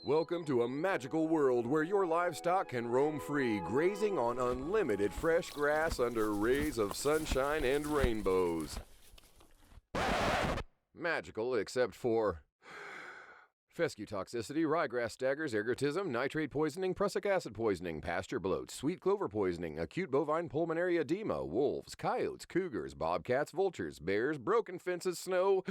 Welcome to a magical world where your livestock can roam free, grazing on unlimited fresh grass under rays of sunshine and rainbows. Magical except for fescue toxicity, ryegrass staggers, ergotism, nitrate poisoning, prussic acid poisoning, pasture bloat, sweet clover poisoning, acute bovine pulmonary edema, wolves, coyotes, cougars, bobcats, vultures, bears, broken fences, snow,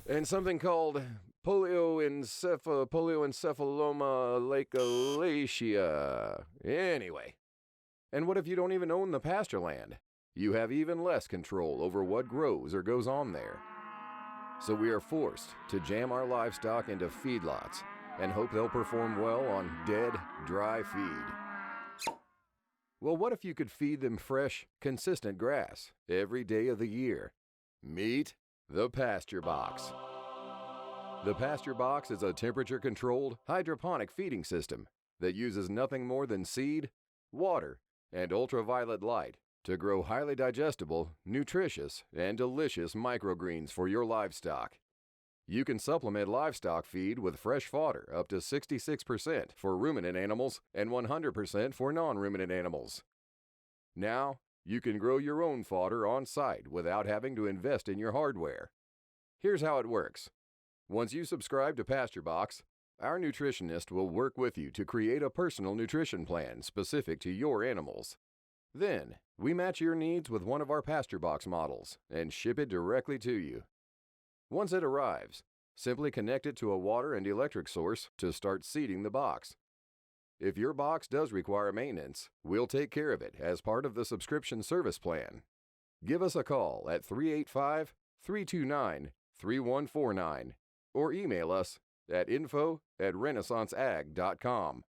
and something called polioencephaloma lacalacia. Anyway. And what if you don't even own the pasture land? You have even less control over what grows or goes on there. So we are forced to jam our livestock into feedlots and hope they'll perform well on dead, dry feed. Well, what if you could feed them fresh, consistent grass every day of the year? Meet the PastureBox. The PastureBox is a temperature-controlled, hydroponic feeding system that uses nothing more than seed, water, and ultraviolet light to grow highly digestible, nutritious, and delicious microgreens for your livestock. You can supplement livestock feed with fresh fodder up to 66% for ruminant animals and 100% for non-ruminant animals. Now, you can grow your own fodder on site without having to invest in your hardware. Here's how it works. Once you subscribe to PastureBox, our nutritionist will work with you to create a personal nutrition plan specific to your animals. Then, we match your needs with one of our PastureBox models and ship it directly to you. Once it arrives, simply connect it to a water and electric source to start seeding the box. If your box does require maintenance, we'll take care of it as part of the subscription service plan. Give us a call at 385-329-3149 or email us at info@renaissanceag.com.